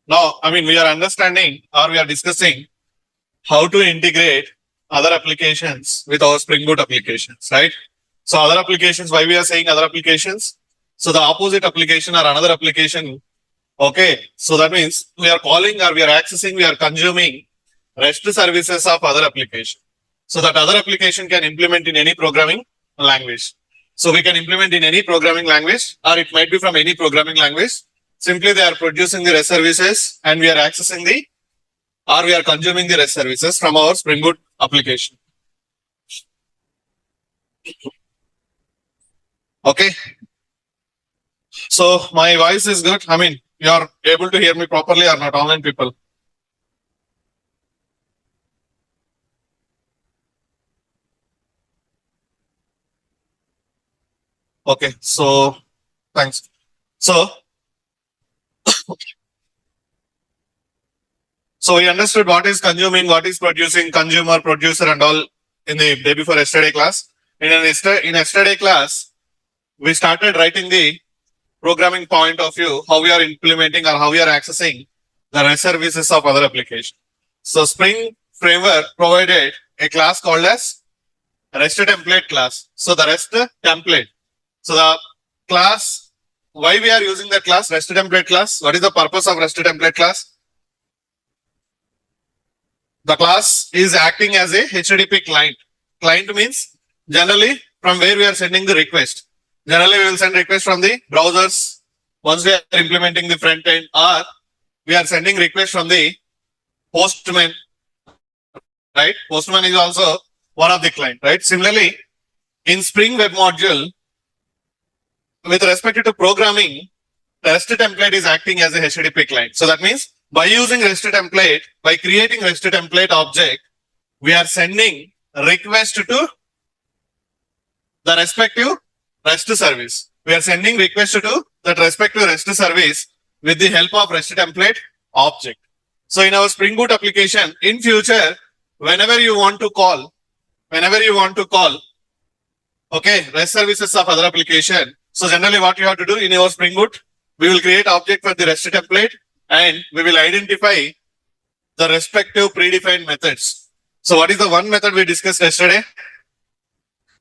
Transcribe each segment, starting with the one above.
Now, I mean, we are understanding or we are discussing how to integrate other applications with our Spring Boot applications, right? So other applications, why we are saying other applications? So the opposite application or another application. Okay. So that means we are calling or we are accessing, we are consuming REST services of other application. So that other application can implement in any programming language. So we can implement in any programming language, or it might be from any programming language. Simply they are producing the REST services and we are accessing the, or we are consuming the REST services from our Spring Boot application. Okay. So my voice is good. I mean, you are able to hear me properly or not, online people? Okay. So thanks. So we understood what is consuming, what is producing, consumer, producer, and all in the day before yesterday class. In yesterday class, we started writing the programming point of view, how we are implementing or how we are accessing the REST services of other application. So Spring Framework provided a class called as REST template class. So the REST template. So the class, why we are using that class, REST template class? What is the purpose of REST template class? The class is acting as a HTTP client. Client means generally from where we are sending the request. Generally, we will send request from the browsers once we are implementing the front end, or we are sending request from the Postman, right? Postman is also one of the client, right? Similarly, in Spring Web Module, with respect to programming, the REST template is acting as a HTTP client. So that means by using REST template, by creating REST template object, we are sending request to the respective REST service. We are sending request to that respective REST service with the help of REST template object. So in our Spring Boot application, in future, whenever you want to call, okay, REST services of other application. So generally what you have to do in our Spring Boot, we will create object for the REST template and we will identify the respective predefined methods. So what is the one method we discussed yesterday?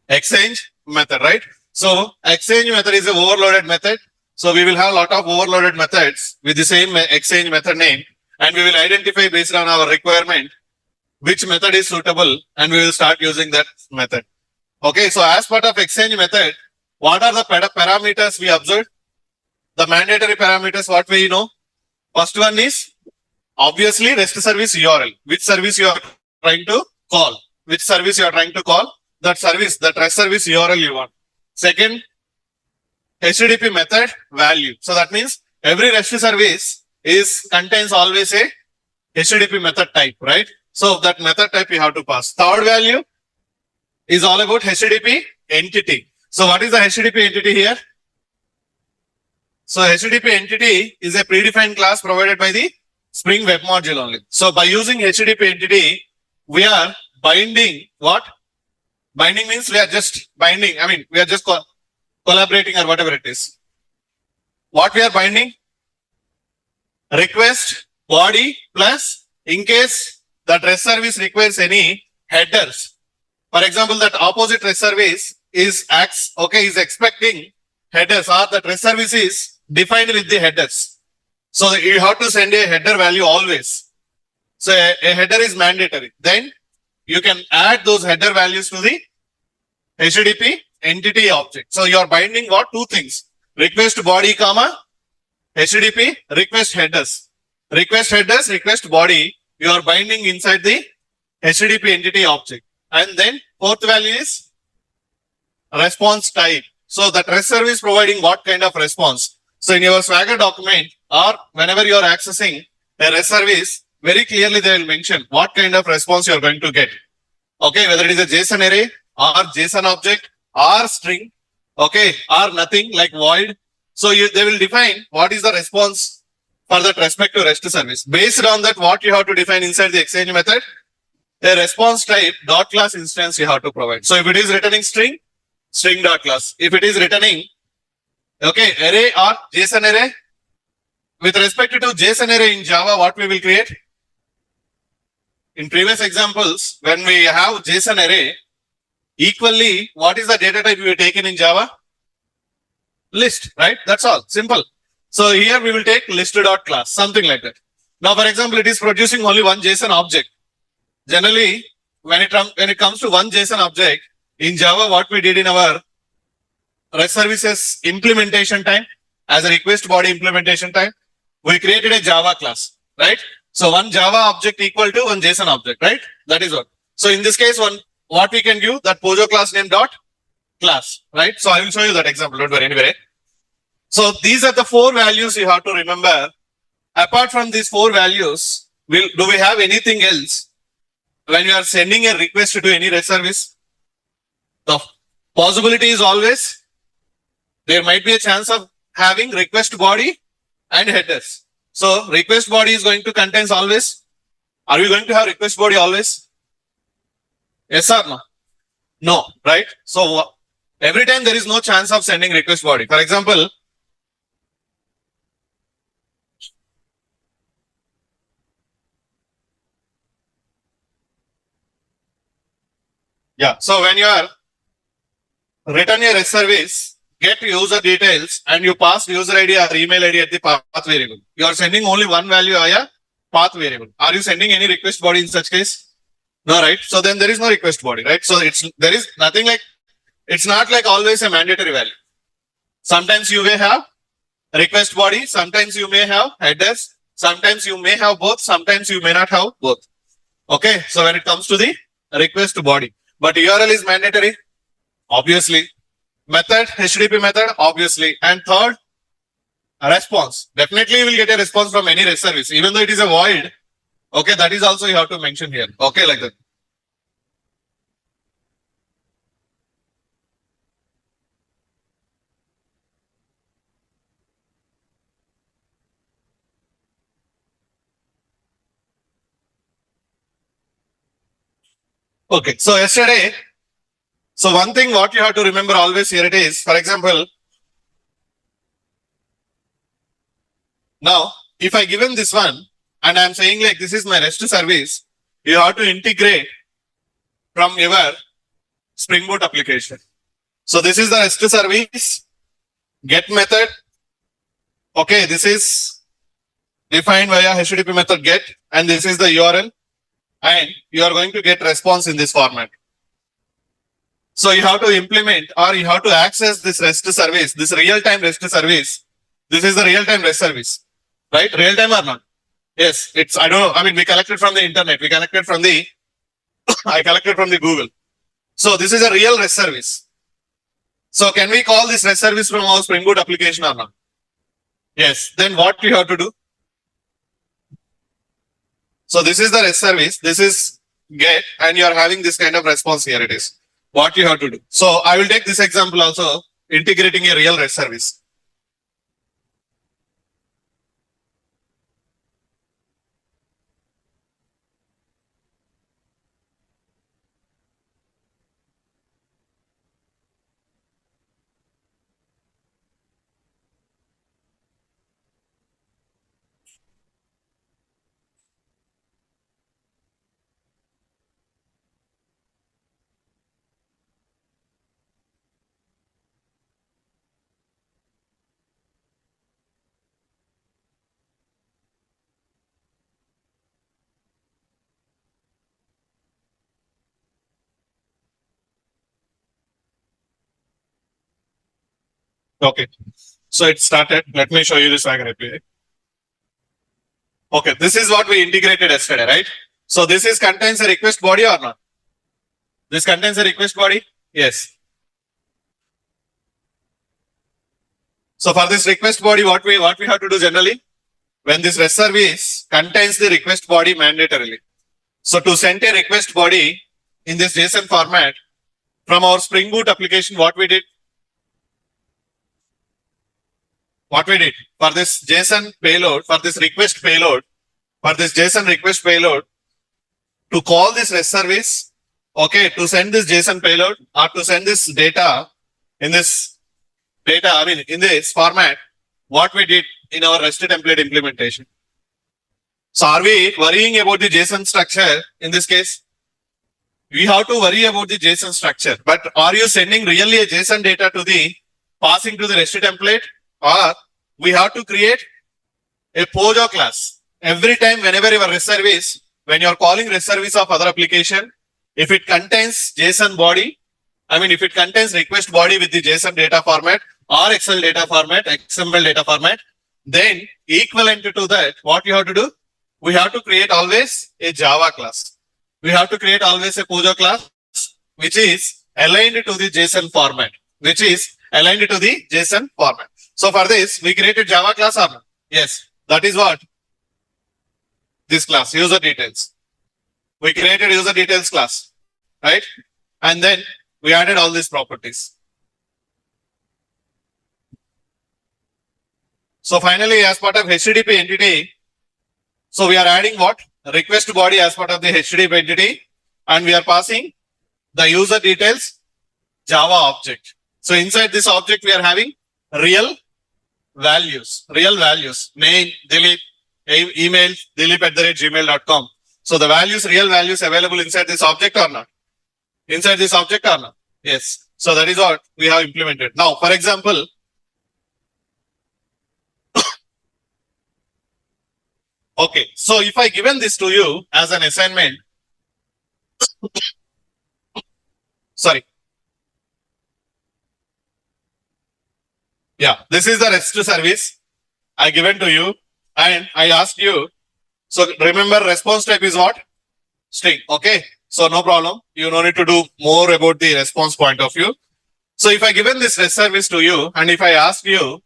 Exchange method, right? So exchange method is a overloaded method. So we will have a lot of overloaded methods with the same exchange method name, and we will identify based on our requirement which method is suitable, and we will start using that method. Okay, so as part of exchange method, what are the parameters we observed? The mandatory parameters, what we know? First one is obviously REST service URL. Which service you are trying to call? Which service you are trying to call? That service, that REST service URL you want. Second, HTTP method value. So that means every REST service contains always a HTTP method type, right? So that method type you have to pass. Third value is all about HTTP entity. So what is the HTTP entity here? So HTTP entity is a predefined class provided by the Spring Web Module only. So by using HTTP entity, we are binding what? Binding means we are just binding. I mean, we are just collaborating or whatever it is. What we are binding? Request body plus in case that REST service requires any headers. For example, that opposite REST service is expecting headers, or that REST service is defined with the headers. So you have to send a header value always. So a header is mandatory. Then you can add those header values to the HTTP entity object. So you are binding what? Two things. Request body comma HTTP request headers. Request headers, request body, you are binding inside the HTTP entity object. And then fourth value is response type. So that REST service providing what kind of response? So in your Swagger document or whenever you are accessing a REST service, very clearly they will mention what kind of response you are going to get. Okay, whether it is a JSON array or JSON object or string, okay, or nothing like void. So they will define what is the response for that respective REST service. Based on that, what you have to define inside the exchange method, a response type dot class instance you have to provide. So if it is returning string, string dot class. If it is returning, okay, array or JSON array, with respect to JSON array in Java, what we will create? In previous examples, when we have JSON array, equally, what is the data type we have taken in Java? List, right? That's all. Simple. So here we will take list.class, something like that. Now, for example, it is producing only one JSON object. Generally, when it comes to one JSON object in Java, what we did in our REST services implementation time, as a request body implementation time, we created a Java class, right? So one Java object equal to one JSON object, right? That is what. So in this case, what we can give that Pojo class name dot class, right? So I will show you that example. Don't worry anyway. So these are the 4 values you have to remember. Apart from these 4 values, do we have anything else when you are sending a request to any REST service? The possibility is always there might be a chance of having request body and headers. So request body is going to contain always. Are we going to have request body always? Yes or no? No, right? So every time there is no chance of sending request body. For example, so when you are return a REST service, get user details and you pass user ID or email ID at the path variable. You are sending only one value via path variable. Are you sending any request body in such case? No, right? So then there is no request body, right? So there is nothing like, it's not like always a mandatory value. Sometimes you may have request body, sometimes you may have headers, sometimes you may have both, sometimes you may not have both. Okay, so when it comes to the request body, but URL is mandatory, obviously. Method, HTTP method, obviously. And third, a response. Definitely you will get a response from any REST service, even though it is a void. Okay, that is also you have to mention here. Okay, like that. Okay, so yesterday, so one thing what you have to remember always here it is, for example, now if I given this one and I'm saying like this is my REST service, you have to integrate from your Spring Boot application. So this is the REST service, get method. Okay, this is defined via HTTP method get, and this is the URL, and you are going to get response in this format. So you have to implement or you have to access this REST service, this real-time REST service. This is the real-time REST service, right? Real-time or not? Yes, it's, I don't know. I mean, we collected from the internet. We collected from the, I collected from the Google. So this is a real REST service. So can we call this REST service from our Spring Boot application or not? Yes. Then what we have to do? So this is the REST service. This is get, and you are having this kind of response here it is. What you have to do. So I will take this example also, integrating a real REST service. Okay. So it started. Let me show you this Swagger API. Okay, this is what we integrated yesterday, right? So this is contains a request body or not? This contains a request body? Yes. So for this request body, what we have to do generally, when this REST service contains the request body mandatorily. So to send a request body in this JSON format from our Spring Boot application, what we did for this JSON payload, for this request payload, for this JSON request payload, to call this REST service, okay, to send this JSON payload or to send this data in this data, I mean, in this format, what we did, in our REST template implementation. So are we worrying about the JSON structure in this case? We have to worry about the JSON structure, but are you sending really a JSON data to the passing to the REST template, or we have to create a POJO class every time whenever your REST service, when you are calling REST service of other application, if it contains JSON body, I mean if it contains request body with the JSON data format or Excel data format, XML data format, then equivalent to that, what you have to do? We have to create always a Java class. We have to create always a POJO class, which is aligned to the JSON format, which is aligned to the JSON format. So for this, we created Java class or not? Yes, that is what? This class, user details. We created user details class, right? And then we added all these properties. So finally, as part of HTTP entity, so we are adding what? Request body as part of the HTTP entity, and we are passing the user details Java object. So inside this object, we are having real values, name, Dilip, email, dilip@gmail.com. So the values, real values available inside this object or not? Inside this object or not? Yes. So that is what we have implemented. Now, for example, okay, so if I given this to you as an assignment, sorry. Yeah, this is the REST service I given to you and I asked you. So remember response type is what? String. Okay. So no problem. You don't need to do more about the response point of view. So if I given this REST service to you and if I ask you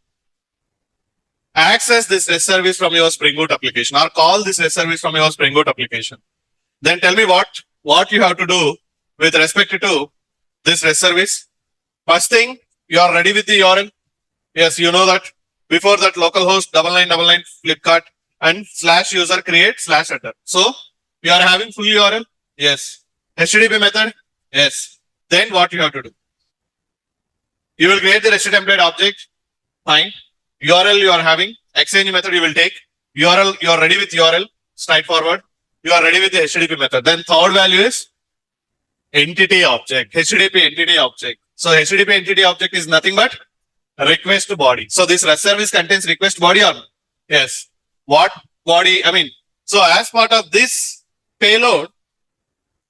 access this REST service from your Spring Boot application or call this REST service from your Spring Boot application, then tell me what you have to do with respect to this REST service. First thing, you are ready with the URL. Yes, you know that before that localhost 9999 Flipkart and /user create /header. So you are having full URL. Yes. HTTP method. Yes. Then what you have to do? You will create the REST template object. Fine. URL you are having. Exchange method you will take. URL you are ready with URL. Straightforward. You are ready with the HTTP method. Then third value is entity object. HTTP entity object. So HTTP entity object is nothing but request body. So this REST service contains request body or yes. What body? I mean, so as part of this payload,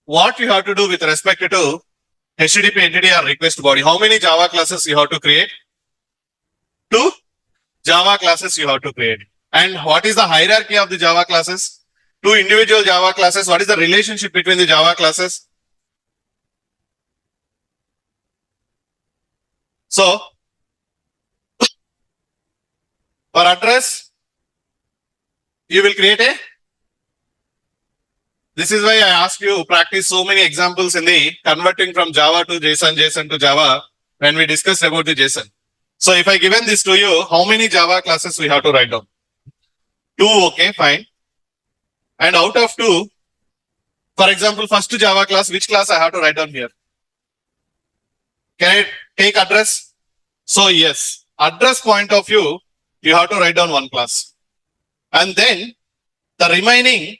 what you have to do with respect to HTTP entity or request body? How many Java classes you have to create? 2 Java classes you have to create. And what is the hierarchy of the Java classes? 2 individual Java classes. What is the relationship between the Java classes? So for address, you will create a. This is why I ask you practice so many examples in the converting from Java to JSON, JSON to Java when we discuss about the JSON. So if I given this to you, how many Java classes we have to write down? 2, okay, fine. And out of 2, for example, first Java class, which class I have to write down here? Can I take address? So yes, address point of view, you have to write down 1 class. And then the remaining,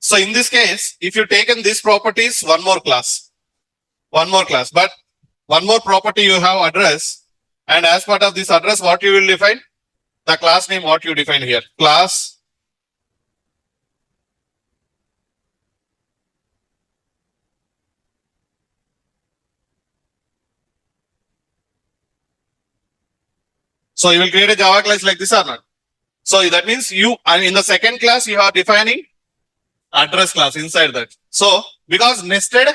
so in this case, if you taken these properties, 1 more class, but 1 more property you have address, and as part of this address, what you will define? The class name, what you define here, class. So you will create a Java class like this or not? So that means you, and in the second class, you are defining address class inside that. So because nested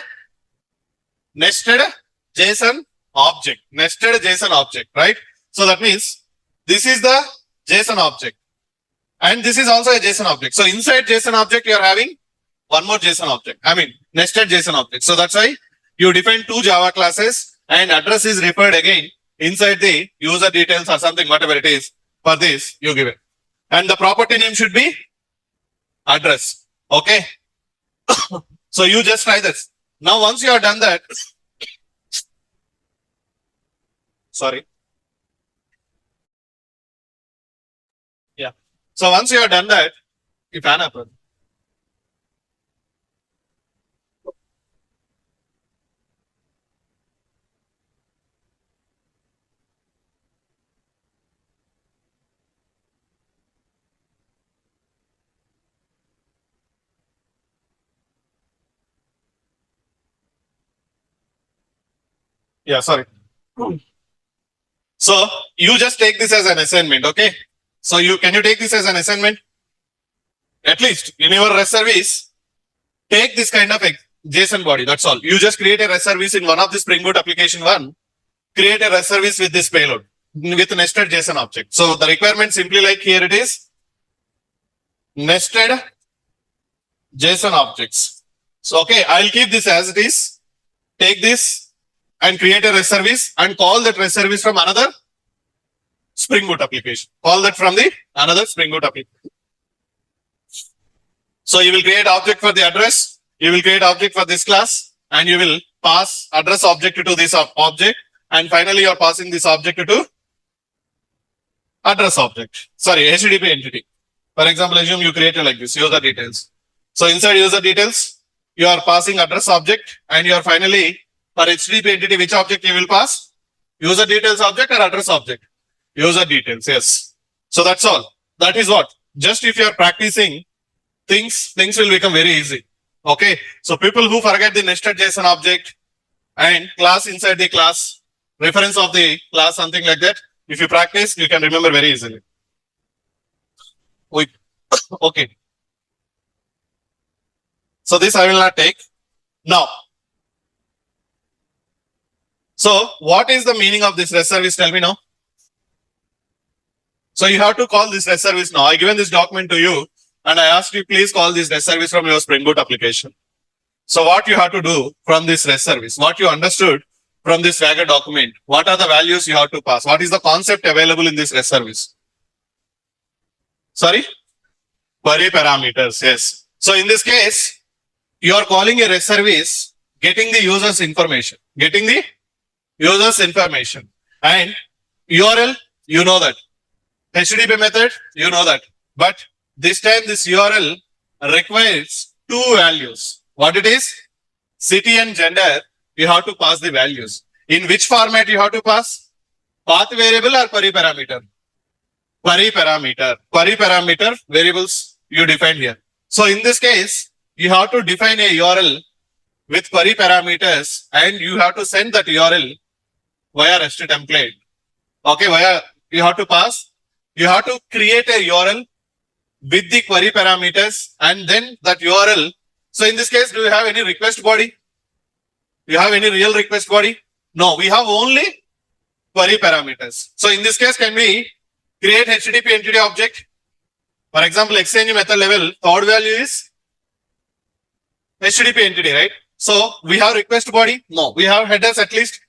JSON object, right? So that means this is the JSON object and this is also a JSON object. So inside JSON object, you are having 1 more JSON object. I mean nested JSON object. So that's why you define 2 Java classes and address is referred again inside the user details or something, whatever it is. For this, you give it. And the property name should be address. Okay. So you just try this. Now, once you have done that, sorry. Yeah. So once you have done that, you can happen. Yeah, sorry. So you just take this as an assignment, okay? So you can you take this as an assignment? At least in your REST service, take this kind of JSON body. That's all. You just create a REST service in one of the Spring Boot application one. Create a REST service with this payload with nested JSON object. So the requirement simply like here it is nested JSON objects. So okay, I'll keep this as it is. Take this and create a REST service and call that REST service from another Spring Boot application. Call that from the another Spring Boot application. So you will create object for the address. You will create object for this class and you will pass address object to this object. And finally, you are passing this object to address object. Sorry, HTTP entity. For example, assume you create it like this, user details. So inside user details, you are passing address object and you are finally for HTTP entity, which object you will pass? User details object or address object? User details, yes. So that's all. That is what. Just if you are practicing things will become very easy. Okay. So people who forget the nested JSON object and class inside the class, reference of the class, something like that. If you practice, you can remember very easily. Okay. So this I will not take. Now. So what is the meaning of this REST service? Tell me now. So you have to call this REST service now. I given this document to you and I asked you please call this REST service from your Spring Boot application. So what you have to do from this REST service, what you understood from this Swagger document, what are the values you have to pass? What is the concept available in this REST service? Sorry? Query parameters, yes. So in this case, you are calling a REST service, getting the user's information, and URL, you know that. HTTP method, you know that. But this time this URL requires two values. What it is? City and gender, you have to pass the values. In which format you have to pass? Path variable or query parameter? Query parameter variables you define here. So in this case, you have to define a URL with query parameters and you have to send that URL via REST template. Okay, you have to create a URL with the query parameters and then that URL. So in this case, do you have any request body? Do you have any real request body? No, we have only query parameters. So in this case, can we create HTTP entity object? For example, Exchange method level, third value is HTTP entity, right? So we have request body? No, we have headers at least.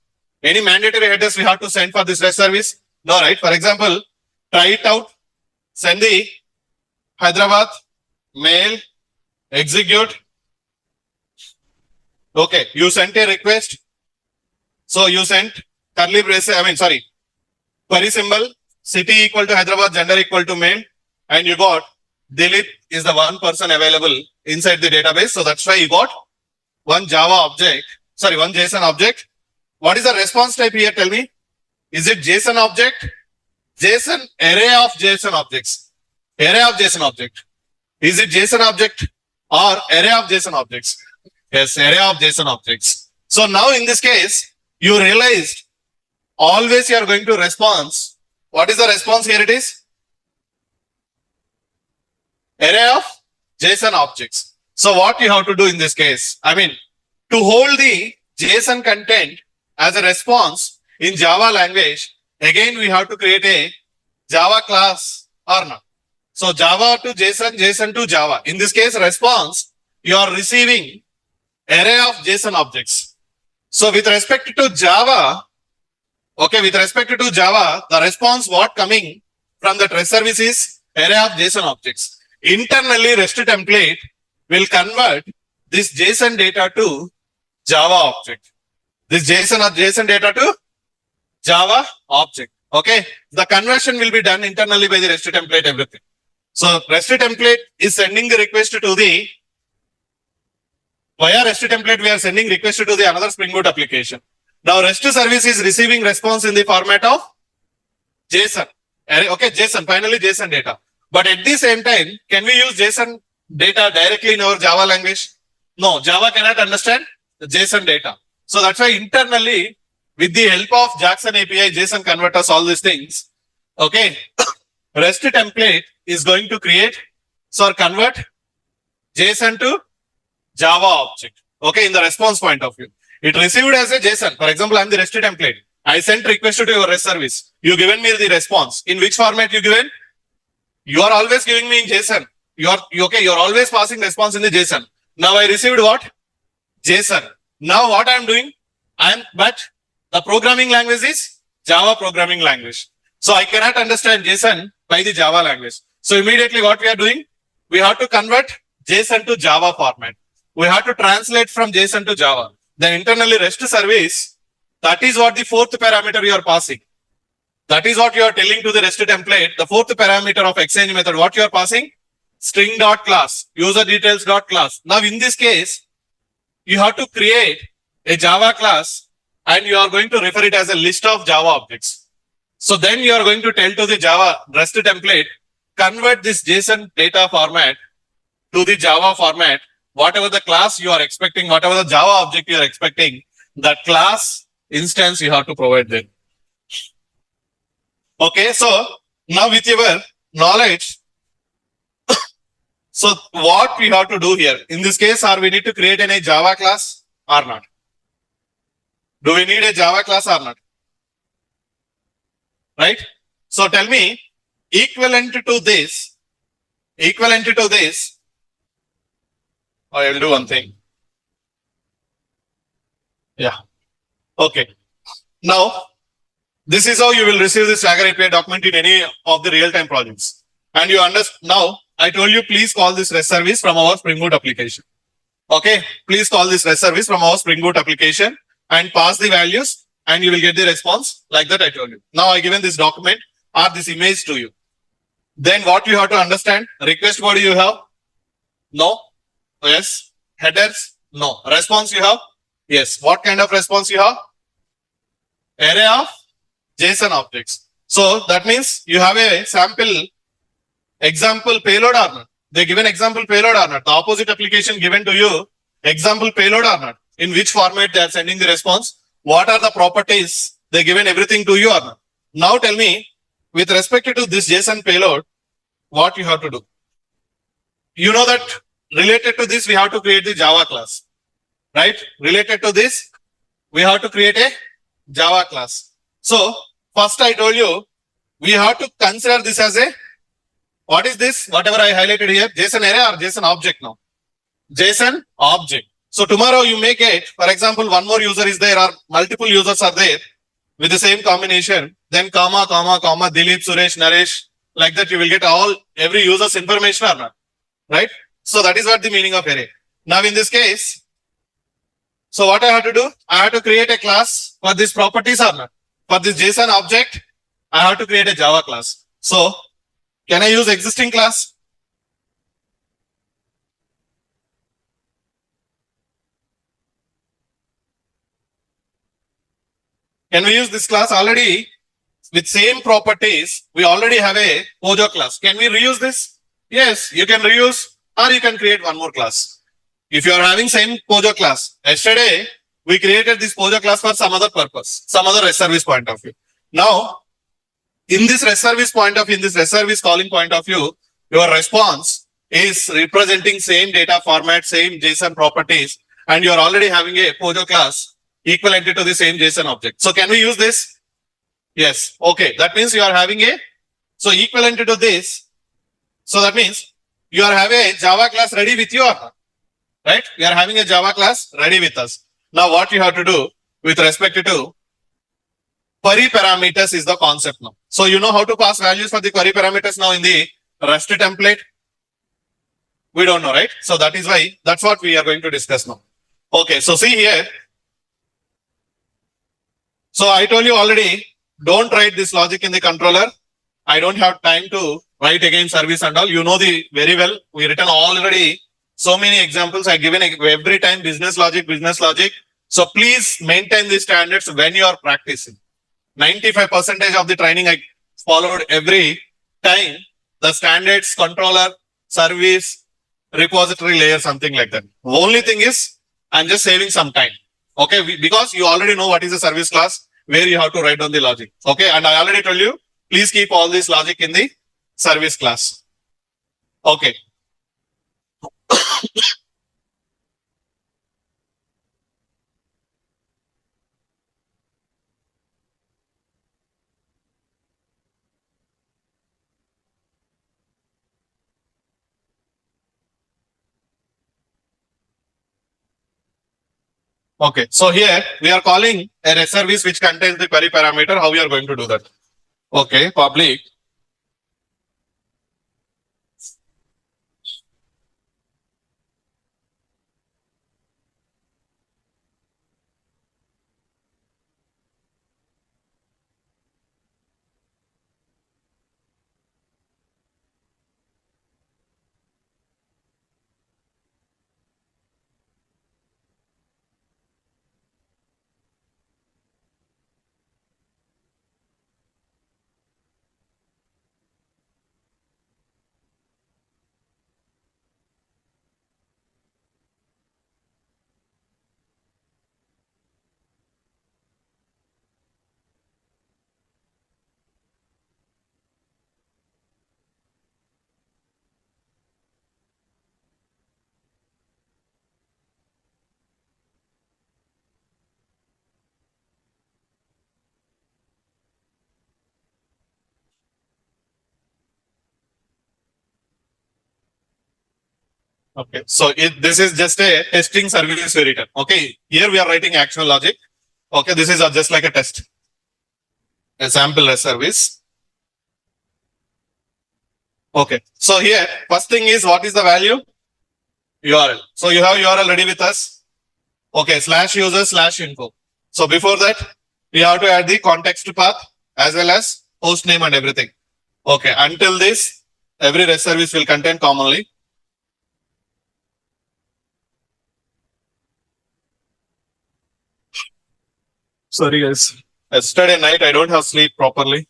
Any mandatory headers we have to send for this REST service? No, right? For example, try it out, send the Hyderabad, mail, execute. Okay, you sent a request. So you sent curly braces, query symbol, city equal to Hyderabad, gender equal to male, and you got Dilip is the one person available inside the database. So that's why you got one JSON object. What is the response type here? Tell me. Is it JSON object? JSON array of JSON objects. Array of JSON object. Is it JSON object or array of JSON objects? Yes, array of JSON objects. So now in this case, you realized always you are going to response. What is the response here? It is array of JSON objects. So what you have to do in this case? To hold the JSON content as a response in Java language, again we have to create a Java class or not. So Java to JSON, JSON to Java. In this case, response, you are receiving array of JSON objects. So with respect to Java, the response what coming from the REST service is array of JSON objects. Internally, REST template will convert this JSON data to Java object. This JSON data to Java object. Okay. The conversion will be done internally by the REST template, everything. So REST template is sending the request to the, via REST template, we are sending request to the another Spring Boot application. Now REST service is receiving response in the format of JSON. Okay, JSON, finally JSON data. But at the same time, can we use JSON data directly in our Java language? No, Java cannot understand the JSON data. So that's why internally, with the help of Jackson API, JSON converters, all these things, okay, REST template is going to create, so convert JSON to Java object. Okay, in the response point of view. It received as a JSON. For example, I'm the REST template. I sent request to your REST service. You given me the response. In which format you given? You are always giving me in JSON. You're always passing response in the JSON. Now I received what? JSON. Now what I'm doing? But the programming language is Java programming language. So I cannot understand JSON by the Java language. So immediately what we are doing? We have to convert JSON to Java format. We have to translate from JSON to Java. Then internally REST service, that is what the fourth parameter you are passing. That is what you are telling to the REST template. The fourth parameter of exchange method, what you are passing? String.class, user details.class. Now in this case, you have to create a Java class and you are going to refer it as a list of Java objects. So then you are going to tell to the Java REST template, convert this JSON data format to the Java format. Whatever the class you are expecting, whatever the Java object you are expecting, that class instance you have to provide them. Okay, so now with your knowledge, so what we have to do here? In this case, are we need to create a Java class or not? Do we need a Java class or not? Right? So tell me, equivalent to this, I will do one thing. Yeah. Okay. Now, this is how you will receive the Swagger API document in any of the real-time projects. And you understand, now, I told you, please call this REST service from our Spring Boot application. Okay. Please call this REST service from our Spring Boot application and pass the values and you will get the response like that I told you. Now I given this document or this image to you. Then what you have to understand, request body you have? No. Yes. Headers? No. Response you have? Yes. What kind of response you have? Array of JSON objects. So that means you have a sample example payload or not. They given example payload or not. The opposite application given to you example payload or not. In which format they are sending the response. What are the properties? They given everything to you or not. Now tell me, with respect to this JSON payload, what you have to do? You know that related to this, we have to create the Java class, right? Related to this, we have to create a Java class. So first I told you, we have to consider this as a, what is this? Whatever I highlighted here, JSON array or JSON object now? JSON object. So tomorrow you may get, for example, one more user is there or multiple users are there with the same combination, then comma, Dilip, Suresh, Naresh, like that you will get every user's information or not, right? So that is what the meaning of array. Now in this case, so what I have to do? I have to create a class for these properties or not. For this JSON object, I have to create a Java class. So can I use existing class? Can we use this class already with same properties? We already have a Pojo class. Can we reuse this? Yes, you can reuse or you can create one more class. If you are having same Pojo class, yesterday we created this Pojo class for some other purpose, some other REST service point of view. Now, in this REST service point of view, in this REST service calling point of view, your response is representing same data format, same JSON properties, and you are already having a Pojo class equivalent to the same JSON object. So can we use this? Yes. Okay. That means you are having a, so equivalent to this. So that means you are having a Java class ready with you or not? Right? We are having a Java class ready with us. Now what you have to do with respect to query parameters is the concept now. So you know how to pass values for the query parameters now in the REST template? We don't know, right? So that is why, that's what we are going to discuss now. Okay, so see here. So I told you already, don't write this logic in the controller. I don't have time to write again service and all. You know the very well. We written already so many examples. I given every time business logic, business logic. So please maintain the standards when you are practicing. 95% of the training I followed every time the standards, controller, service, repository layer, something like that. Only thing is I'm just saving some time. Okay, because you already know what is the service class, where you have to write down the logic. Okay, and I already told you, please keep all this logic in the service class. Okay. Okay, so here we are calling a REST service which contains the query parameter. How we are going to do that? Okay, public. Okay, so this is just a testing service we written. Okay, here we are writing actual logic. Okay, this is just like a test, a sample service. Okay, so here first thing is what is the value? URL. So you have URL ready with us. Okay, /user/info. So before that, we have to add the context path as well as host name and everything. Okay, until this, every REST service will contain commonly. Sorry guys. Yesterday night I don't have sleep properly.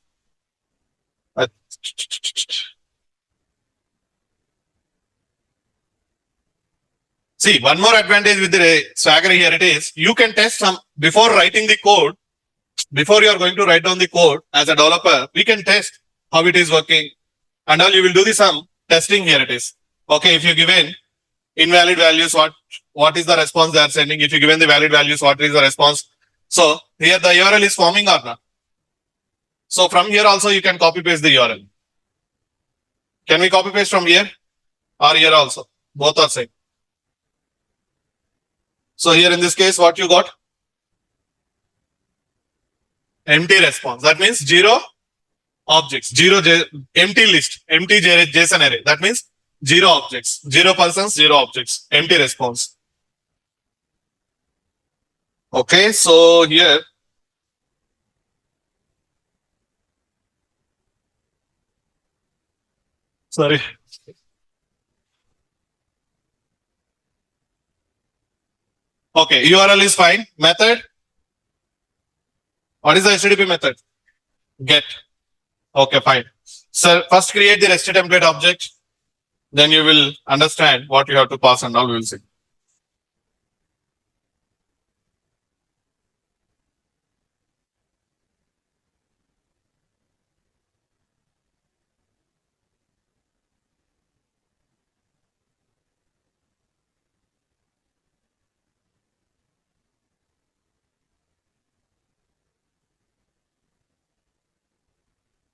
See, one more advantage with the Swagger here it is, you can test some before writing the code, before you are going to write down the code as a developer, we can test how it is working and all you will do the some testing here it is. Okay, if you given invalid values, what is the response they are sending? If you given the valid values, what is the response? So here the URL is forming or not? So from here also you can copy paste the URL. Can we copy paste from here or here also? Both are same. So here in this case, what you got? Empty response. That means zero objects, empty list, empty JSON array. That means zero objects, zero persons, zero objects, empty response. Okay, so here sorry. Okay, URL is fine. Method. What is the HTTP method? Get. Okay, fine. So first create the REST template object. Then you will understand what you have to pass and all we will see.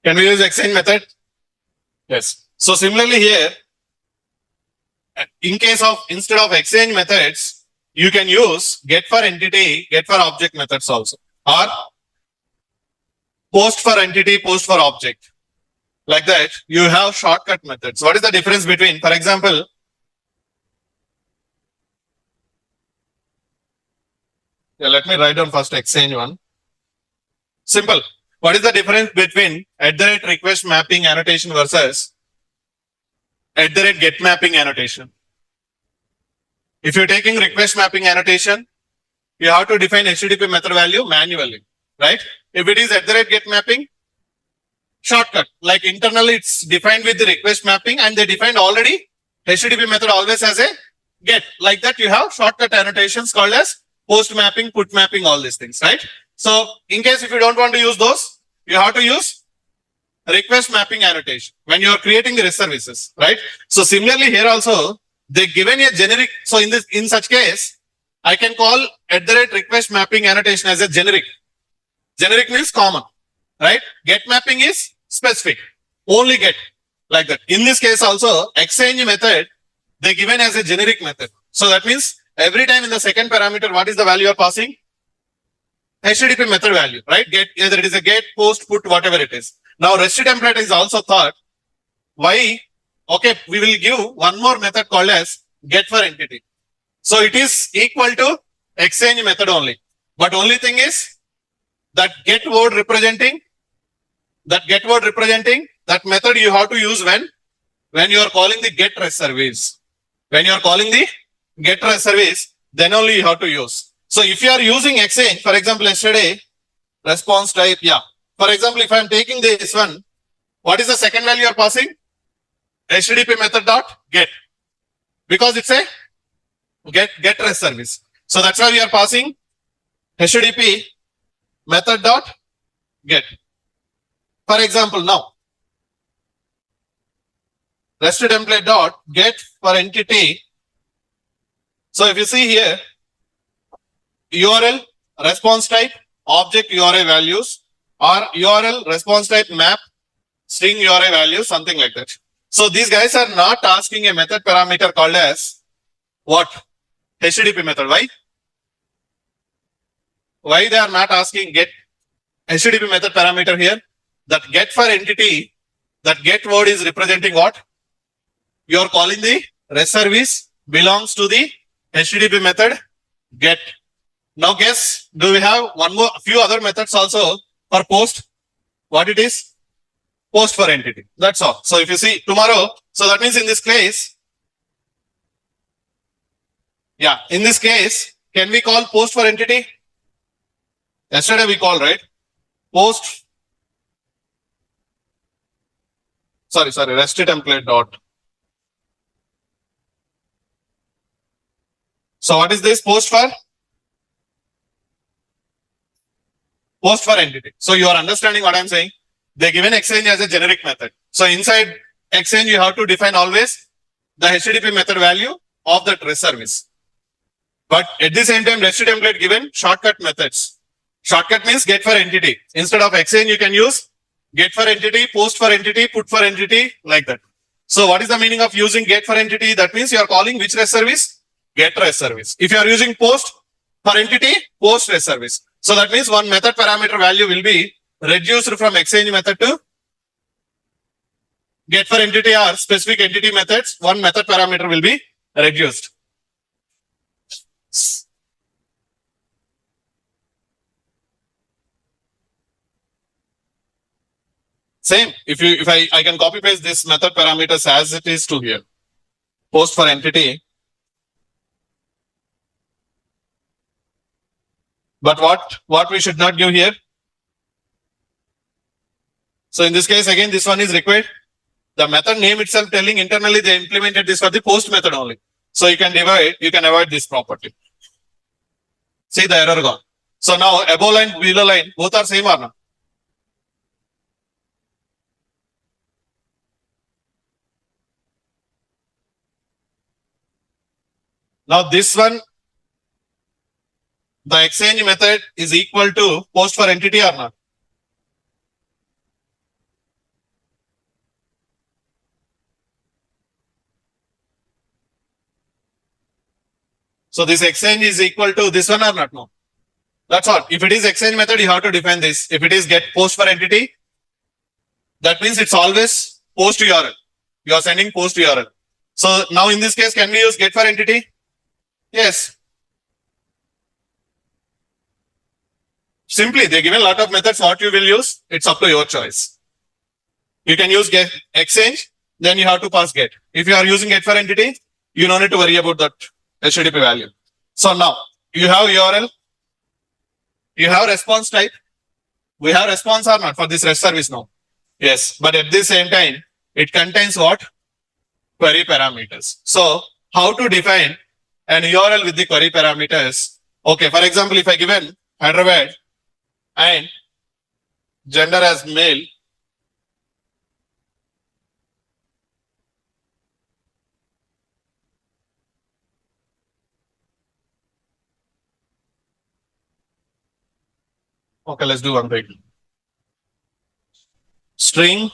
Can we use exchange method? Yes. So similarly here, in case of instead of exchange methods, you can use get for entity, get for object methods also, or post for entity, post for object. Like that, you have shortcut methods. What is the difference between, for example, let me write down first exchange one. Simple. What is the difference between @request mapping annotation versus @get mapping annotation? If you're taking request mapping annotation, you have to define HTTP method value manually, right? If it is @get mapping, shortcut, like internally it's defined with the request mapping and they defined already HTTP method always as a get. Like that you have shortcut annotations called as post mapping, put mapping, all these things, right? So in case if you don't want to use those, you have to use request mapping annotation when you are creating the REST services, right? So similarly here also, they given a generic. So in such case, I can call @request mapping annotation as a generic. Generic means common, right? Get mapping is specific, only get, like that. In this case also, exchange method, they given as a generic method. So that means every time in the second parameter, what is the value you are passing? HTTP method value, right? Get, either it is a get, post, put, whatever it is. Now REST template is also thought. Why? Okay, we will give one more method called as get for entity. So it is equal to exchange method only. But only thing is that get word representing that method you have to use when you are calling the get REST service. When you are calling the get REST service, then only you have to use. So if you are using exchange, for example, yesterday response type, yeah. For example, if I am taking this one, what is the second value you are passing? HTTP method dot get, because it's a get REST service. So that's why we are passing HTTP method dot get. For example, now REST template dot get for entity. So if you see here, URL response type object URI values, or URL response type map string URI values, something like that. So these guys are not asking a method parameter called as what? HTTP method. Why? Why they are not asking get HTTP method parameter here? That get for entity, that get word is representing what? You are calling the REST service belongs to the HTTP method get. Now guess, do we have a few other methods also for post? What it is? Post for entity. That's all. So if you see tomorrow, so that means in this case, yeah, in this case, can we call post for entity? Yesterday we called, right? Post. Sorry, REST template dot. So what is this post for? Post for entity. So you are understanding what I am saying? They given exchange as a generic method. So inside exchange, you have to define always the HTTP method value of that REST service. But at the same time, REST template given shortcut methods. Shortcut means get for entity. Instead of exchange, you can use get for entity, post for entity, put for entity, like that. So what is the meaning of using get for entity? That means you are calling which REST service? Get REST service. If you are using post for entity, post REST service. So that means one method parameter value will be reduced from exchange method to get for entity or specific entity methods. One method parameter will be reduced. Same. If I can copy paste this method parameters as it is to here. Post for entity. But what we should not give here? So in this case, again, this one is required. The method name itself telling internally they implemented this for the post method only. So you can avoid this property. See the error gone. So now above line, below line, both are same or not? Now this one, the exchange method is equal to post for entity or not? So this exchange is equal to this one or not? No. That's all. If it is exchange method, you have to define this. If it is get post for entity, that means it's always post URL. You are sending post URL. So now in this case, can we use get for entity? Yes. Simply, they given a lot of methods. What you will use, it's up to your choice. You can use get exchange, then you have to pass get. If you are using get for entity, you don't need to worry about that HTTP value. So now you have URL, you have response type. We have response or not for this REST service now? Yes, but at the same time, it contains what? Query parameters. So how to define an URL with the query parameters? Okay, for example, if I given Hyderabad and gender as male, okay, let's do one thing. String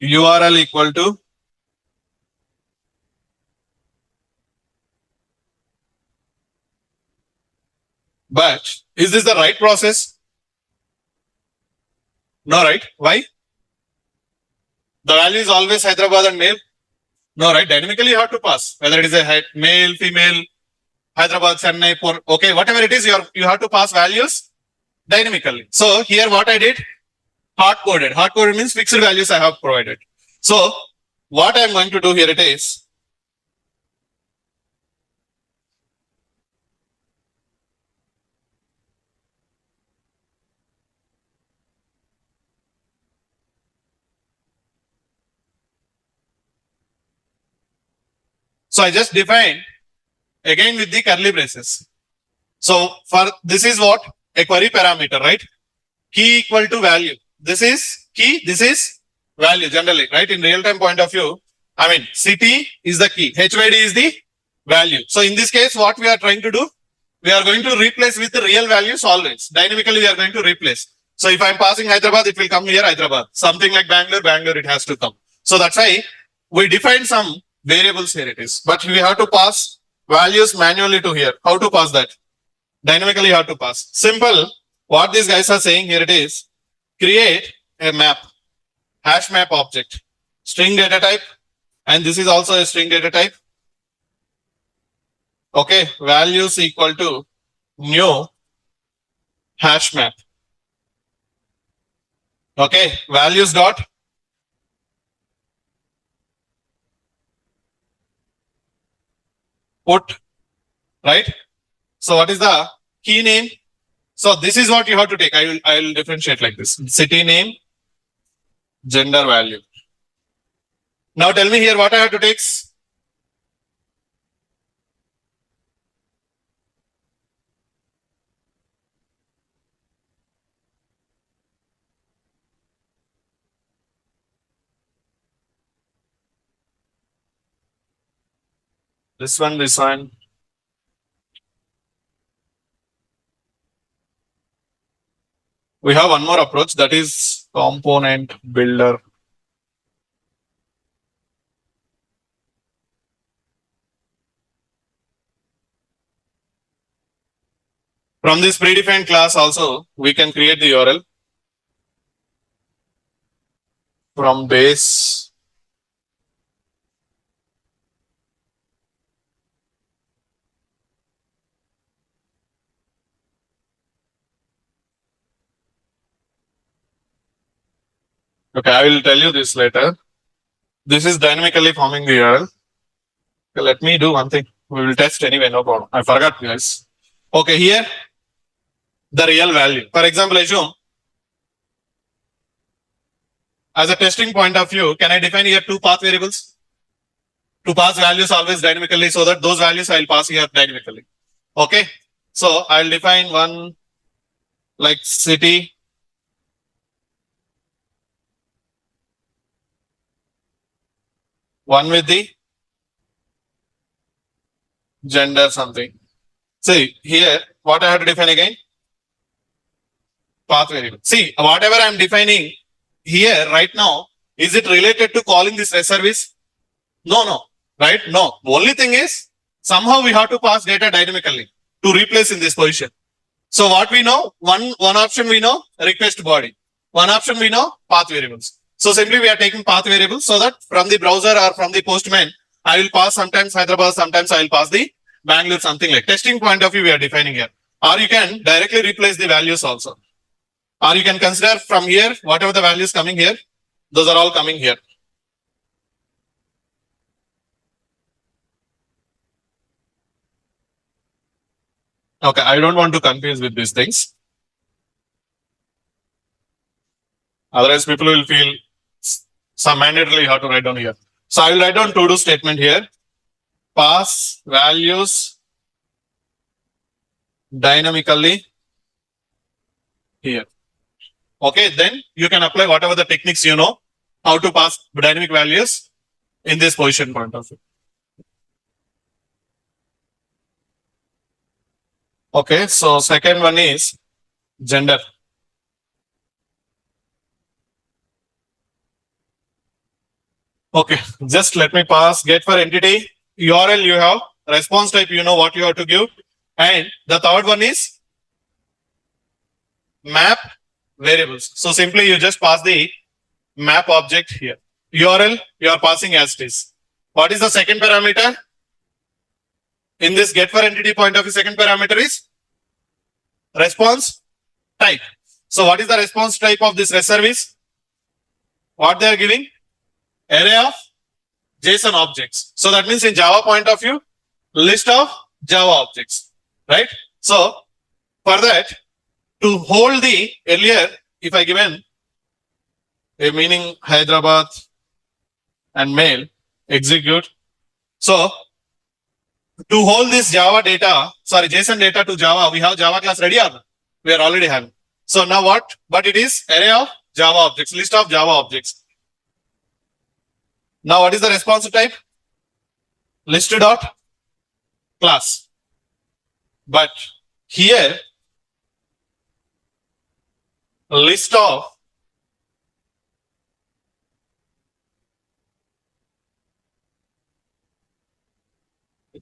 URL equal to but is this the right process? No, right? Why? The value is always Hyderabad and male. No, right? Dynamically you have to pass whether it is a male, female, Hyderabad, Chennai, okay, whatever it is, you have to pass values dynamically. So here what I did, hard coded. Hard coded means fixed values I have provided. So what I'm going to do here it is, so I just define again with the curly braces. So for this is what a query parameter, right? Key equal to value. This is key, this is value generally, right? In real time point of view, I mean, city is the key, HYD is the value. So in this case, what we are trying to do, we are going to replace with the real values always. Dynamically, we are going to replace. So if I'm passing Hyderabad, it will come here Hyderabad. Something like Bangalore, Bangalore, it has to come. So that's why we define some variables here it is. But we have to pass values manually to here. How to pass that? Dynamically you have to pass. Simple. What these guys are saying here it is, create a map, hash map object, string data type, and this is also a string data type. Okay, values equal to new hash map. Okay, values dot put, right? So what is the key name? So this is what you have to take. I will differentiate like this. City name, gender value. Now tell me here what I have to take. This one. We have one more approach, that is component builder. From this predefined class also, we can create the URL from base. Okay, I will tell you this later. This is dynamically forming the URL. Okay, let me do one thing. We will test anyway, no problem. I forgot, guys. Okay, here the real value. For example, assume as a testing point of view, can I define here two path variables? To pass values always dynamically, so that those values I will pass here dynamically. Okay, so I will define one like city. One with the gender something. See here, what I have to define again? Path variable. See, whatever I am defining here right now, is it related to calling this REST service? No, right? No. Only thing is, somehow we have to pass data dynamically to replace in this position. So what we know, one option we know, request body. One option we know, path variables. So simply we are taking path variables so that from the browser or from the postman, I will pass sometimes Hyderabad, sometimes I will pass the Bangalore, something like testing point of view we are defining here. Or you can directly replace the values also. Or you can consider from here, whatever the values coming here, those are all coming here. Okay, I don't want to confuse with these things. Otherwise, people will feel some mandatorily how to write down here. So I will write down to do statement here. Pass values dynamically here. Okay, then you can apply whatever the techniques you know how to pass dynamic values in this position point of view. Okay, so second one is gender. Okay, just let me pass get for entity URL you have, response type you know what you have to give, and the third one is map variables. So simply you just pass the map object here. URL you are passing as it is. What is the second parameter? In this get for entity point of view, second parameter is response type. So what is the response type of this REST service? What they are giving? Array of JSON objects. So that means in Java point of view, list of Java objects, right? So for that, to hold the earlier, if I given a meaning Hyderabad and mail, execute. So to hold this Java data, sorry, JSON data to Java, we have Java class ready or not? We are already having. So now what? But it is array of Java objects, list of Java objects. Now what is the response type? List dot class. But here, list of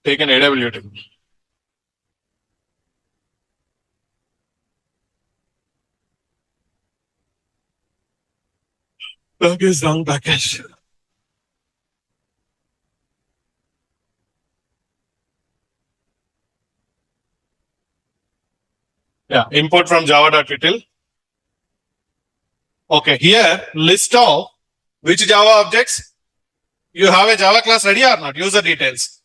take an AWT. Plug is wrong package. Yeah, import from java.util. Okay, here list of which Java objects you have a Java class ready or not? User details.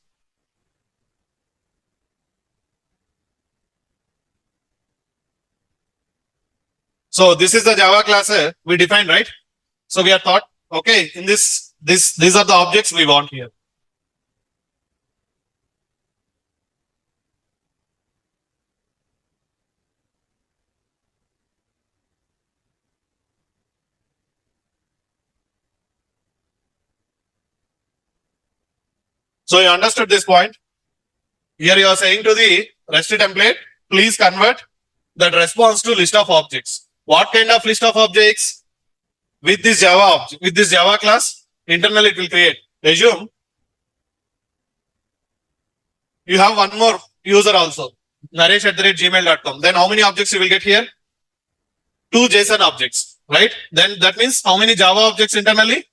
So this is the Java class we defined, right? So we are thought, okay, in these are the objects we want here. So you understood this point. Here you are saying to the REST template, please convert that response to list of objects. What kind of list of objects? With this Java object, with this Java class, internally it will create. Assume you have one more user also, naresh@gmail.com. Then how many objects you will get here? 2 JSON objects, right? Then that means how many Java objects internally?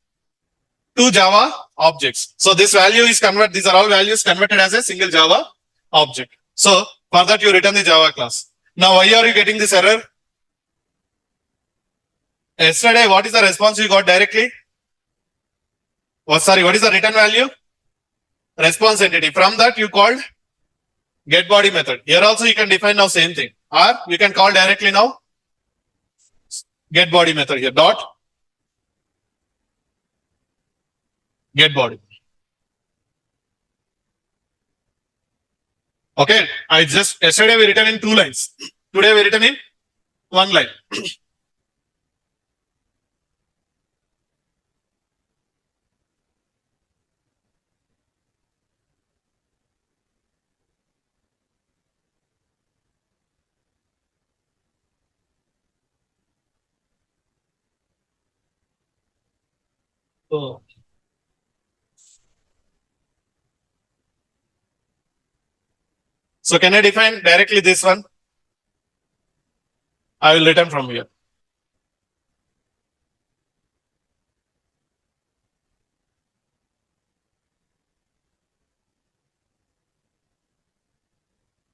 2 Java objects. So this value is converted, these are all values converted as a single Java object. So for that you return the Java class. Now why are you getting this error? Yesterday, what is the response you got directly? Oh, sorry, what is the return value? Response entity. From that you called get body method. Here also you can define now same thing. Or you can call directly now get body method here. Dot get body. Okay, I just yesterday we written in 2 lines. Today we written in 1 line. So can I define directly this one? I will return from here.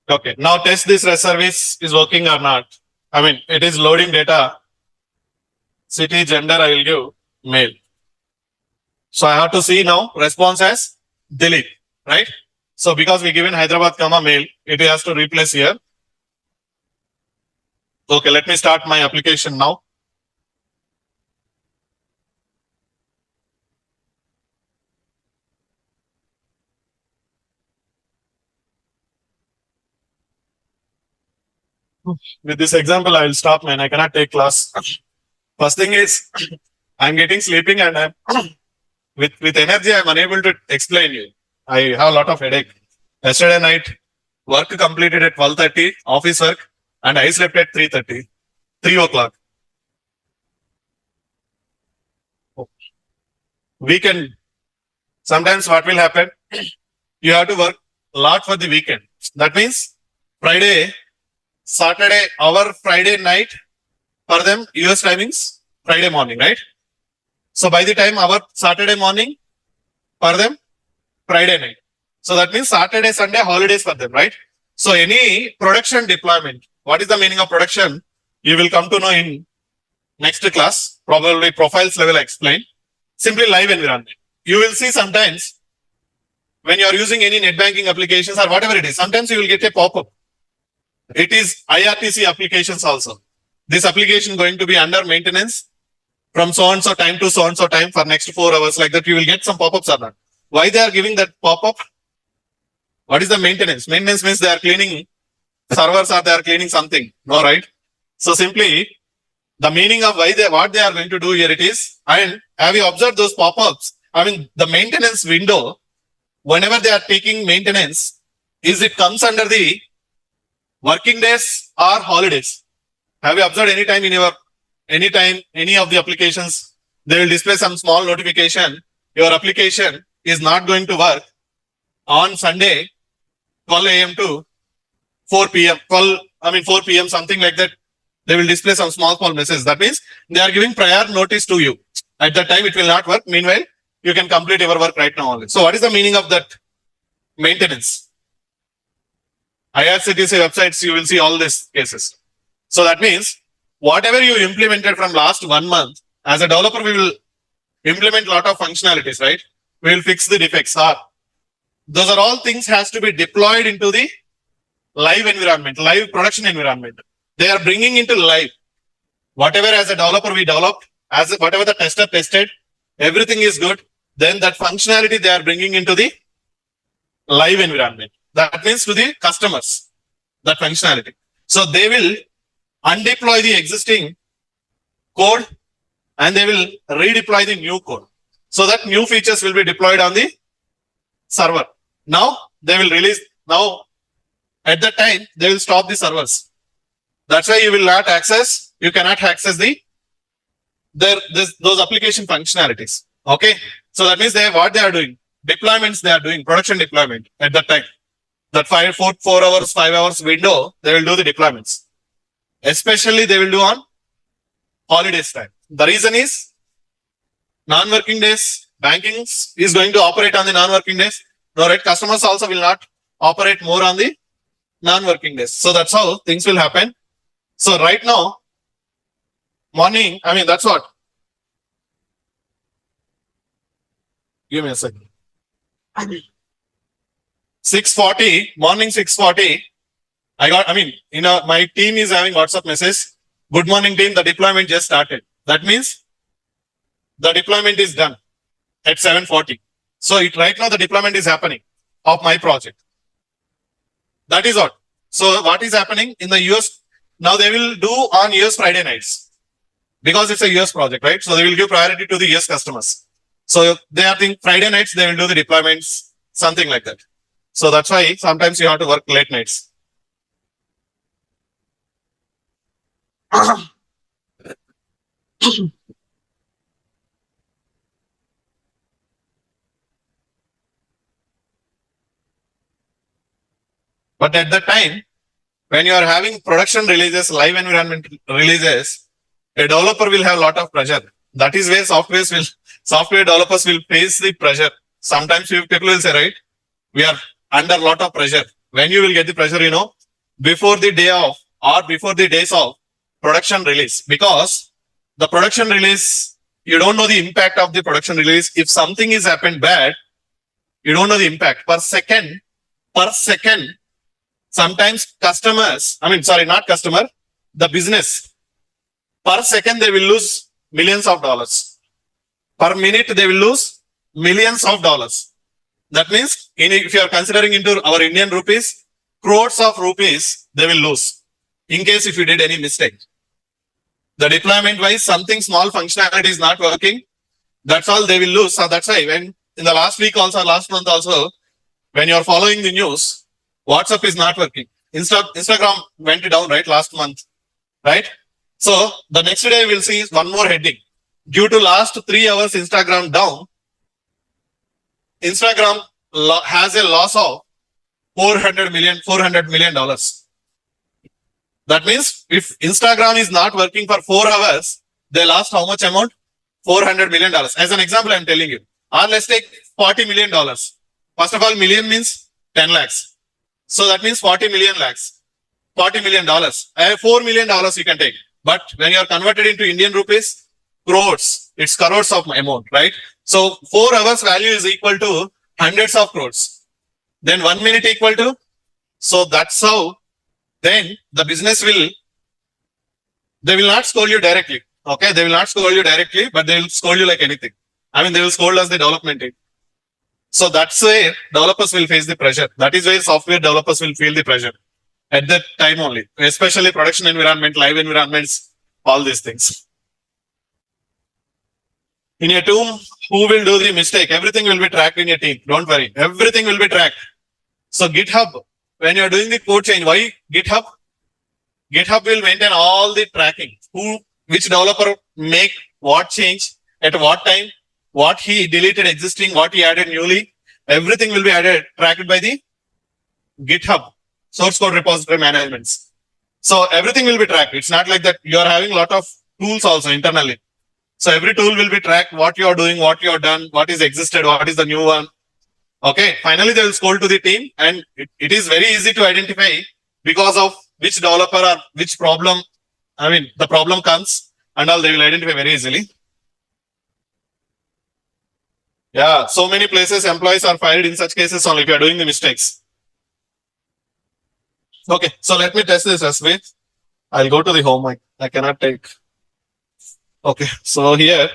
Okay. Now test this REST service is working or not. I mean, it is loading data. City, gender, I will give male. So I have to see now response as delete, right? So because we given Hyderabad comma male, it has to replace here. Okay, let me start my application now. With this example, I will stop, man. I cannot take class. First thing is, I'm getting sleeping and I'm with energy, I'm unable to explain you. I have a lot of headache. Yesterday night, work completed at 12:30, office work, and I slept at 3:30, 3 o'clock. Weekend, sometimes what will happen? You have to work a lot for the weekend. That means Friday, Saturday, our Friday night, for them, US timings, Friday morning, right? So by the time our Saturday morning, for them, Friday night. So that means Saturday, Sunday, holidays for them, right? So any production deployment, what is the meaning of production? You will come to know in next class, probably profiles level I explain. Simply live environment. You will see sometimes when you are using any net banking applications or whatever it is, sometimes you will get a pop-up. It is IRTC applications also. This application going to be under maintenance from so and so time to so and so time for next 4 hours, like that you will get some pop-ups or not. Why they are giving that pop-up? What is the maintenance? Maintenance means they are cleaning servers or they are cleaning something. No, right? So simply the meaning of what they are going to do here it is, and have you observed those pop-ups? I mean, the maintenance window, whenever they are taking maintenance, is it comes under the working days or holidays? Have you observed any time any of the applications, they will display some small notification, your application is not going to work on Sunday, 12 a.m. to 4 p.m. 4 p.m. something like that. They will display some small message. That means they are giving prior notice to you. At that time, it will not work. Meanwhile, you can complete your work right now only. So what is the meaning of that maintenance? IRCTC websites, you will see all these cases. So that means whatever you implemented from last 1 month, as a developer, we will implement a lot of functionalities, right? We will fix the defects. Those are all things has to be deployed into the live environment, live production environment. They are bringing into live. Whatever as a developer we developed, whatever the tester tested, everything is good. Then that functionality they are bringing into the live environment. That means to the customers, that functionality. So they will undeploy the existing code and they will redeploy the new code. So that new features will be deployed on the server. Now they will release, now at that time they will stop the servers. That's why you will not access, you cannot access those application functionalities. Okay. So that means what they are doing, deployments they are doing, production deployment at that time. That 4 hours, 5 hours window, they will do the deployments. Especially they will do on holidays time. The reason is non-working days, banking is going to operate on the non-working days. No, right? Customers also will not operate more on the non-working days. So that's how things will happen. So right now, morning, that's what. Give me a second. 6:40, morning 6:40. My team is having WhatsApp message. Good morning team, the deployment just started. That means the deployment is done at 7:40. So right now the deployment is happening of my project. That is what. So what is happening in the US? Now they will do on US Friday nights because it's a US project, right? So they will give priority to the US customers. So they are thinking Friday nights, they will do the deployments, something like that. So that's why sometimes you have to work late nights. But at that time, when you are having production releases, live environment releases, a developer will have a lot of pressure. That is where software developers will face the pressure. Sometimes people will say, right, we are under a lot of pressure. When you will get the pressure, before the day of or before the days of production release, because the production release, you don't know the impact of the production release. If something is happened bad, you don't know the impact per second. Sometimes customers, not customer, the business, per second they will lose millions of dollars. Per minute they will lose millions of dollars. That means if you are considering into our Indian rupees, crores of rupees they will lose in case if you did any mistake. The deployment wise, something small functionality is not working. That's all they will lose. So that's why when in the last week also, last month also, when you're following the news, WhatsApp is not working. Instagram went down, right? Last month, right? So the next day we'll see one more heading. Due to last 3 hours Instagram down, Instagram has a loss of $400 million. That means if Instagram is not working for 4 hours, they lost how much amount? $400 million. As an example, I'm telling you. Or let's take $40 million. First of all, million means 10 lakhs. So that means 40 million lakhs. $40 million. $4 million you can take. But when you are converted into Indian rupees, crores. It's crores of amount, right? So 4 hours value is equal to hundreds of crores. Then 1 minute equal to. So that's how then the business they will not scold you directly. Okay, they will not scold you directly, but they will scold you like anything. They will scold us the development team. So that's where developers will face the pressure. That is where software developers will feel the pressure at that time only, especially production environment, live environments, all these things. In a team, who will do the mistake? Everything will be tracked in a team. Don't worry. Everything will be tracked. So GitHub, when you are doing the code change, why GitHub? GitHub will maintain all the tracking. Which developer make what change at what time, what he deleted existing, what he added newly. Everything will be tracked by the GitHub, source code repository managements. So everything will be tracked. It's not like that you are having a lot of tools also internally. So every tool will be tracked, what you are doing, what you have done, what is existed, what is the new one. Okay, finally they will scroll to the team, and it is very easy to identify because of which developer or which problem, the problem comes and all, they will identify very easily. Yeah, so many places employees are fired in such cases only if you are doing the mistakes. Okay, so let me test this as well. I'll go to the home. I cannot take. Okay, so here,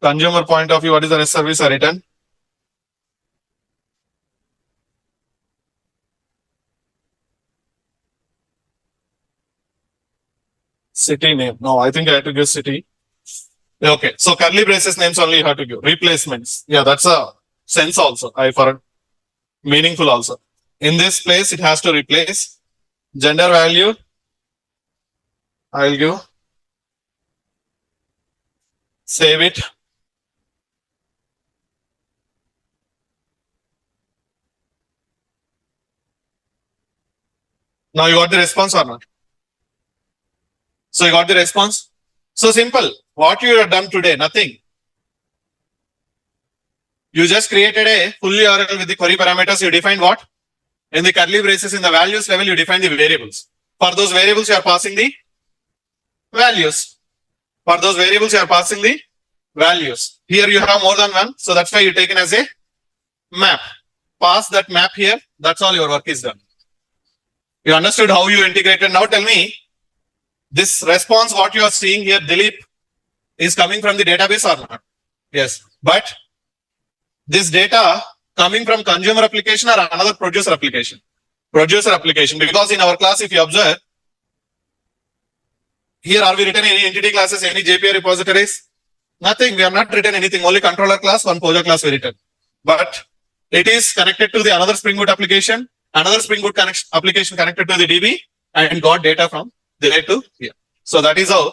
consumer point of view, what is the REST service I written? City name. No, I think I have to give city. Okay, so curly braces names only you have to give. Replacements. Yeah, that's a sense also. I for meaningful also. In this place, it has to replace. Gender value, I'll give. Save it. Now you got the response or not? So you got the response? So simple. What you have done today, nothing. You just created a full URL with the query parameters. You defined what? In the curly braces, in the values level, you define the variables. For those variables, you are passing the values. For those variables, you are passing the values. Here you have more than one. So that's why you taken as a map. Pass that map here. That's all your work is done. You understood how you integrated. Now tell me, this response, what you are seeing here, Dilip, is coming from the database or not? Yes. But this data coming from consumer application or another producer application? Producer application. Because in our class, if you observe, here are we written any entity classes, any JPA repositories? Nothing. We have not written anything. Only controller class, one Pojo class we written. But it is connected to the another Spring Boot application, another Spring Boot application connected to the DB, and got data from there to here. So that is how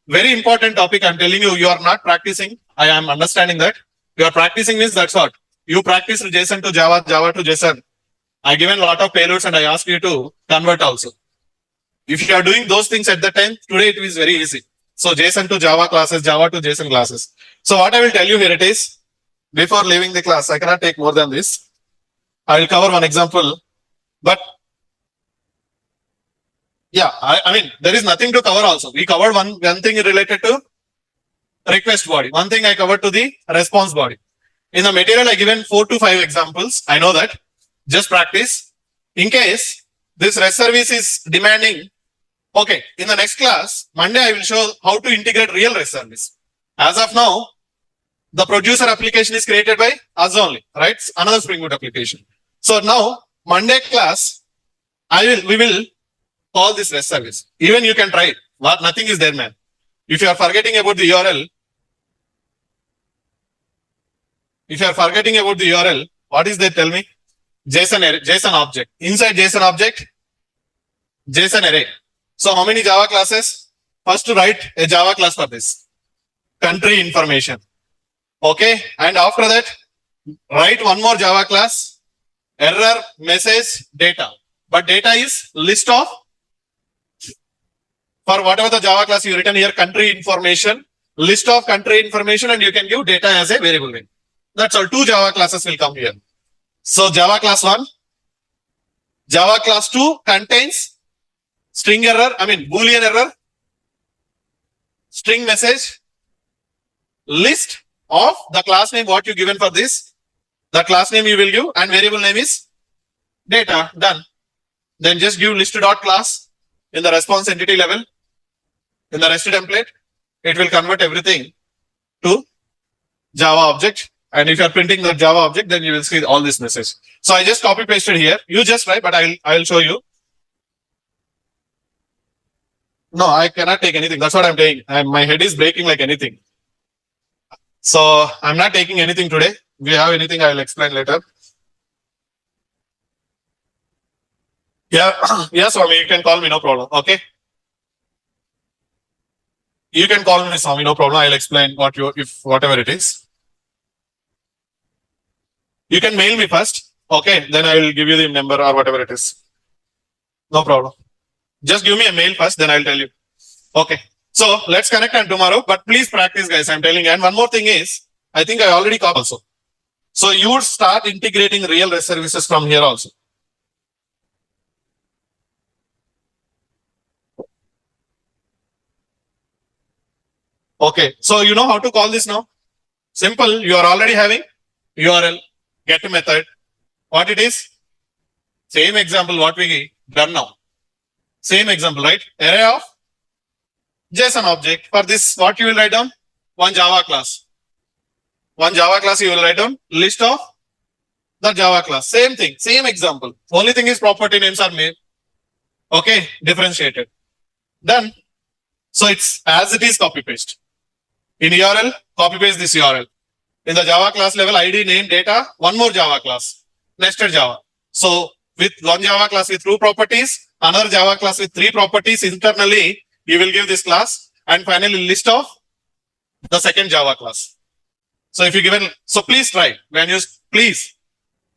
very important topic. I'm telling you, you are not practicing. I am understanding that. You are practicing means that's what. You practice JSON to Java, Java to JSON. I given a lot of payloads and I asked you to convert also. If you are doing those things at the time, today it is very easy. So JSON to Java classes, Java to JSON classes. So what I will tell you here it is, before leaving the class, I cannot take more than this. I will cover one example, but Yeah, I mean, there is nothing to cover also. We covered one thing related to request body. One thing I covered to the response body. In the material, I given 4 to 5 examples. I know that. Just practice. In case this REST service is demanding, okay, in the next class, Monday, I will show how to integrate real REST service. As of now, the producer application is created by us only, right? Another Spring Boot application. So now, Monday class, we will call this REST service. Even you can try it. Nothing is there, man. If you are forgetting about the URL, what is there? Tell me. JSON object. Inside JSON object, JSON array. So how many Java classes? First to write a Java class for this. Country information. Okay. And after that, write one more Java class. Error, message, data. But data is list of, for whatever the Java class you written here, country information, list of country information, and you can give data as a variable name. That's all. 2 Java classes will come here. So Java class 1, Java class 2 contains string error, Boolean error, string message, list of the class name what you given for this, the class name you will give, and variable name is data. Done. Then just give list.class in the response entity level, in the REST template. It will convert everything to Java object. And if you are printing the Java object, then you will see all this message. So I just copy pasted here. You just write, but I will show you. No, I cannot take anything. That's what I'm saying. My head is breaking like anything. So I'm not taking anything today. If you have anything, I will explain later. Yeah, yes, Swami, you can call me, no problem. Okay. You can call me, Swami, no problem. I'll explain whatever it is. You can mail me first. Okay. Then I will give you the number or whatever it is. No problem. Just give me a mail first, then I'll tell you. Okay. So let's connect on tomorrow, but please practice, guys. I'm telling you. And one more thing is, I think I already covered also. So you would start integrating real REST services from here also. Okay. So you know how to call this now? Simple. You are already having URL, get method. What it is? Same example what we done now. Same example, right? Array of JSON object. For this, what you will write down? One Java class. One Java class you will write down. List of the Java class. Same thing. Same example. Only thing is property names are made. Okay. Differentiated. Done. So it's as it is copy paste. In URL, copy paste this URL. In the Java class level, ID, name, data, one more Java class. Nested Java. So with one Java class with 2 properties, another Java class with 3 properties internally, you will give this class, and finally list of the second Java class. So if you given, so please try when you please.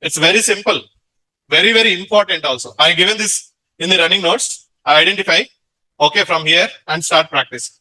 It's very simple, very, very important also. I given this in the running notes. I identify, okay, from here and start practice.